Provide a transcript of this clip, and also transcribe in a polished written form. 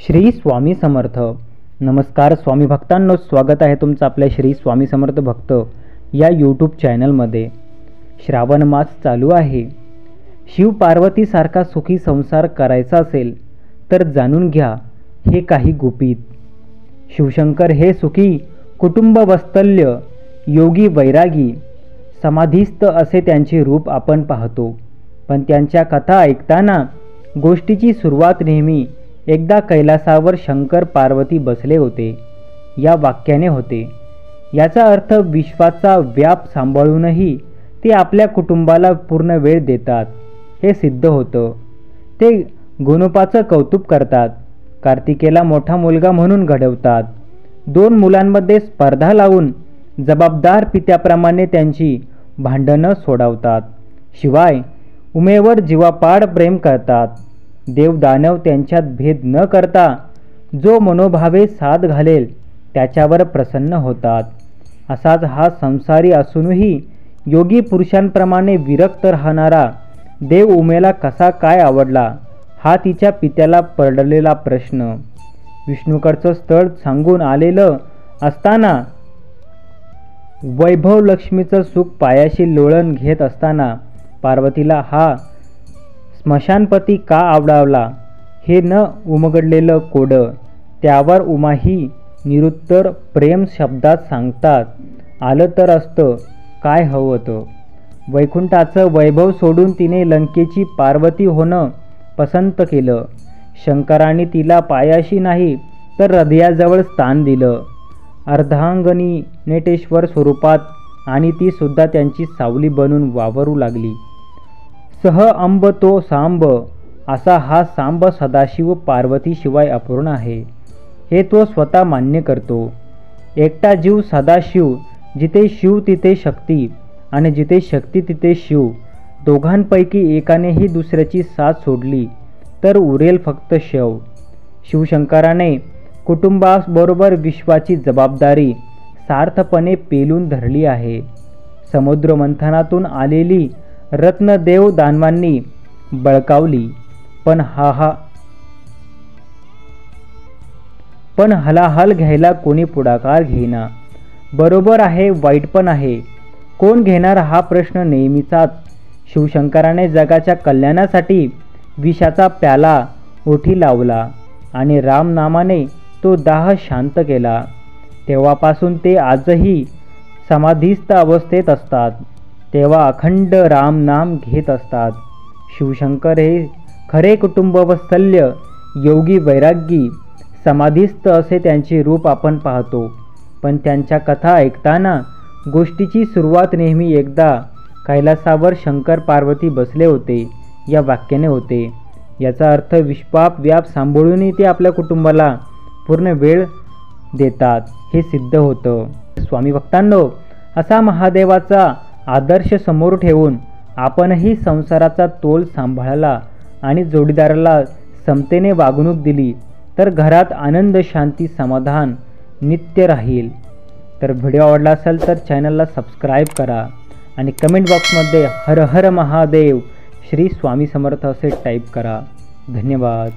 श्री स्वामी समर्थ. नमस्कार स्वामी भक्तांनो, स्वागत आहे तुमचं आपल्या श्री स्वामी समर्थ भक्त या यूट्यूब चॅनलमध्ये. श्रावण मास चालू आहे. शिव पार्वतीसारखा सुखी संसार करायचा असेल तर जाणून घ्या हे काही गुपित. शिवशंकर हे सुखी कुटुंब वत्सल्य, योगी वैरागी, समाधीस्थ असे त्यांचे रूप आपण पाहतो. पण त्यांच्या कथा ऐकताना गोष्टीची सुरुवात नेहमी एकदा कैलासावर शंकर पार्वती बसले होते या वाक्याने होते. याचा अर्थ विश्वाचा व्याप सांभाळूनही ते आपल्या कुटुंबाला पूर्ण वेळ देतात हे सिद्ध होतं. ते गुणोपाचं कौतुक करतात, कार्तिकेला मोठा मुलगा म्हणून घडवतात, 2 मुलांमध्ये स्पर्धा लावून जबाबदार पित्याप्रमाणे त्यांची भांडणं सोडवतात. शिवाय उमेवर जीवापाड प्रेम करतात. देव दानव त्यांच्यात भेद न करता जो मनोभावे साथ घालेल त्याच्यावर प्रसन्न होतात. असाच हा संसारी असूनही योगी पुरुषांप्रमाणे विरक्त राहणारा देव उमेला कसा काय आवडला हा तिच्या पित्याला पडलेला प्रश्न. विष्णूकडचं स्थळ सांगून आलेलं असताना, वैभव लक्ष्मीचं सुख पायाशी लोळण घेत असताना पार्वतीला हा स्मशानपती का आवडावला हे न उमगडलेलं कोडं त्यावर उमाही निरुत्तर प्रेम शब्दात सांगतात आलं तर असतं काय हवं होतं. वैकुंठाचं वैभव सोडून तिने लंकेची पार्वती होणं पसंत केलं. शंकराने तिला पायाशी नाही तर हृदयाजवळ स्थान दिलं. अर्धांगनी नटेश्वर स्वरूपात आणि ती सुद्धा त्यांची सावली बनून वावरू लागली. सह अंब तो सांब असा हा सांब सदाशिव पार्वतीशिवाय अपूर्ण आहे हे तो स्वतः मान्य करतो. एकटा जीव सदाशिव, जिथे शिव तिथे शक्ती आणि जिथे शक्ती तिथे शिव. दोघांपैकी एकानेही दुसऱ्याची साथ सोडली तर उरेल फक्त शव. शिवशंकराने कुटुंबाबरोबर विश्वाची जबाबदारी सार्थपणे पेलून धरली आहे. समुद्र मंथनातून आलेली रत्नदेव दानवांनी बळकावली, पण हलाहल घ्यायला कोणी पुढाकार घेईना. बरोबर आहे, वाईट पण आहे. कोण घेणार हा प्रश्न नेहमीचाच. शिवशंकराने जगाच्या कल्याणासाठी विषाचा प्याला ओठी लावला आणि रामनामाने तो दाह शांत केला. तेव्हापासून ते आजही समाधीस्थ अवस्थेत असतात. तेव्हा अखंड राम नाम घेत असतात. शिवशंकर हे खरे कुटुंब वत्सल्य, योगी वैरागी, समाधीस्थ असे त्यांचे रूप आपण पाहतो. पण त्यांच्या कथा ऐकताना गोष्टीची सुरुवात नेहमी एकदा कैलासावर शंकर पार्वती बसले होते या वाक्याने होते. याचा अर्थ विश्वाप व्याप सांभाळूनही ते आपल्या कुटुंबाला पूर्ण वेळ देतात हे सिद्ध होतं. स्वामी भक्तांनो, असा महादेवाचा आदर्श समोर ठेवून आपणही संसाराचा तोल सांभाळला आणि जोडीदाराला समतेने वागणूक दिली तर घरात आनंद, शांती, समाधान नित्य राहील. तर व्हिडिओ आवडला असेल तर चॅनलला सबस्क्राईब करा आणि कमेंट बॉक्समध्ये हर हर महादेव, श्री स्वामी समर्थ असे टाईप करा. धन्यवाद.